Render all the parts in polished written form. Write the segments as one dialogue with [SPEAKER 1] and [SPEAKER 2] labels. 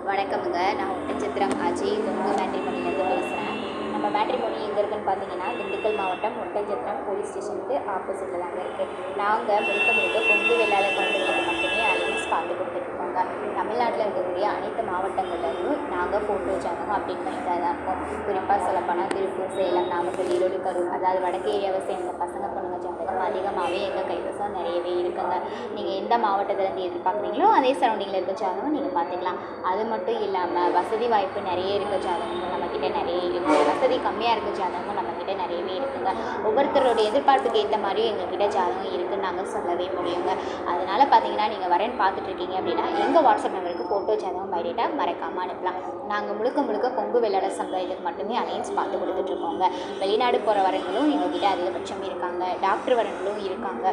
[SPEAKER 1] வணக்கமுங்க. நான் ஒட்டன்சத்திரம் அஜய் கொங்கு மேட்ரிமோனிலேருந்து பேசுகிறேன். நம்ம மேட்ரிமோனி எங்கே இருக்குதுன்னு பார்த்தீங்கன்னா, திண்டுக்கல் மாவட்டம் ஒட்டன்சத்திரம் போலீஸ் ஸ்டேஷனுக்கு ஆப்போசிட்டில் தாங்க இருக்குது. நாங்கள் முழுக்க கொங்கு வேளாளர் கவுண்டர்களுக்கு மட்டுமே அலைன்ஸ் பார்த்து கொடுத்துட்ருக்கோங்க. தமிழ்நாட்டில் இருக்கக்கூடிய அனைத்து மாவட்டங்கள்லையும் நாங்கள் ஃபோட்டோ ஜாதகம் அப்டேட் பண்ணிட்டு தான் இருக்கோம். குறிப்பாக சொல்லப்போனால் திருப்பூர், சேலம், நாமக்கல், ஈரோடு, கரூர், அதாவது வடக்கு ஏரியாவை சேர்ந்த பசங்க பொண்ணுங்க ஜாதகம் அதிகமாகவே எங்கள் கைவசம் நிறையவே இருக்குங்க. நீங்கள் எந்த மாவட்டத்திலேருந்து எதிர்பார்க்குறீங்களோ அதே சரௌண்டிங்கில் இருக்க ஜாதகம் நீங்கள் பார்த்துக்கலாம். அது மட்டும் இல்லாமல் வசதி வாய்ப்பு நிறைய இருக்க ஜாதகமும் நம்மக்கிட்ட நிறைய இருக்குது. வசதி கம்மியாக இருக்க ஜாதகமும் நம்மக்கிட்ட நிறையவே இருக்குங்க. ஒவ்வொருத்தரோட எதிர்பார்ப்புக்கு ஏற்ற மாதிரியும் எங்கள்கிட்ட ஜாதகம் இருக்குதுன்னு நாங்கள் சொல்லவே முடியுங்க. அதனால் பார்த்தீங்கன்னா, நீங்கள் வரேன்னு பார்த்துட்ருக்கீங்க அப்படின்னா எங்கள் வாட்ஸ்அப் நம்பருக்கு ஃபோட்டோ ஜாதகம் பைடேட்டாக மறக்காமல் அனுப்பலாம். நாங்கள் முழுக்க கொங்கு வேளாளர் சமுதாயத்துக்கு மட்டுமே அலைன்ஸ் பார்த்து கொடுத்துட்ருக்கோங்க. வெளிநாடு போகிற வரங்களும் எங்கள்கிட்ட அதிகபட்சம் இருக்காங்க. டாக்டர் வரங்களும் இருக்காங்க.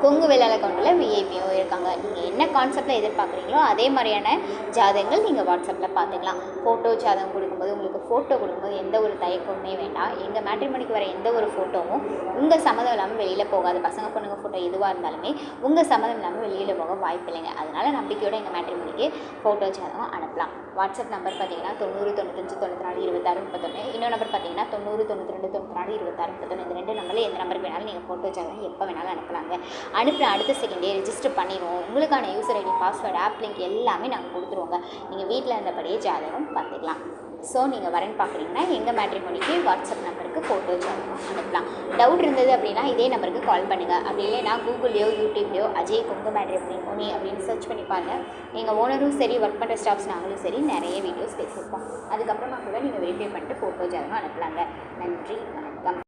[SPEAKER 1] கொங்கு வேளாளர் கவுண்டரில் விஐபியும் இருக்காங்க. நீங்கள் என்ன கான்செப்டில் எதிர்பார்க்குறீங்களோ அதே மாதிரியான ஜாதகங்கள் நீங்கள் வாட்ஸ்அப்பில் பார்த்துக்கலாம். ஃபோட்டோ ஜாதகம் கொடுக்கும்போது உங்களுக்கு ஃபோட்டோ கொடுக்கும்போது எந்த ஒரு தயக்கமுமே வேண்டாம். எங்கள் மேட்ரிமோனிக்கு வர எந்த ஒரு ஃபோட்டோவும் உங்கள் சம்மதம் இல்லாமல் வெளியில் போகாது. பசங்க பொண்ணுங்க ஃபோட்டோ எதுவாக இருந்தாலுமே உங்கள் சம்மதம் இல்லாமல் வெளியில் போக வாய்ப்பு இல்லைங்க. அதனால் நம்பிக்கையோடு எங்கள் மேட்ரிமோனிக்கு ஃபோட்டோ ஜாதகம் அனுப்பலாம். வாட்ஸ்அப் நம்பர் பார்த்தீங்கன்னா 90 95 94 26 31. இன்னொரு நம்பர் பார்த்தீங்கன்னா 90 92 94 26 31. இந்த 2 நம்பரில் எந்த நம்பருக்கு வேணாலும் நீங்கள் ஃபோட்டோ ஜாதகம் எப்போ வேணாலும் அனுப்பலாங்க. அனுப்புகிற அடுத்த செகண்டே ரிஜிஸ்டர் பண்ணிடுவோம். உங்களுக்கான user ID, password, app link எல்லாமே நாங்கள் கொடுத்துருவோங்க. நீங்கள் வீட்டில் இருந்தபடியே ஜாதகம் பார்த்துக்கலாம். ஸோ நீங்கள் வரேன்னு பார்க்குறீங்கன்னா எங்கள் மேட்ரிமோனிக்கு வாட்ஸ்அப் நம்பருக்கு ஃபோட்டோ ஜாதகம் அனுப்பலாம். டவுட் இருந்தது அப்படின்னா இதே நம்பருக்கு கால் பண்ணுங்கள். அப்படி இல்லைன்னா கூகுள்லேயோ யூடியூப்லேயோ அஜய் கொங்கு மேட்ரிமோனி அப்படின்னு சர்ச் பண்ணி பாருங்கள். எங்கள் ஓனரும் சரி, ஒர்க் பண்ணுற ஸ்டாஃப்ஸ் நாங்களும் சரி நிறைய வீடியோஸ் பேசியிருப்போம். அதுக்கப்புறமா கூட நீங்கள் வெரிஃபை பண்ணிட்டு ஃபோட்டோ ஜாதகம் அனுப்பலாங்க. நன்றி, வணக்கம்.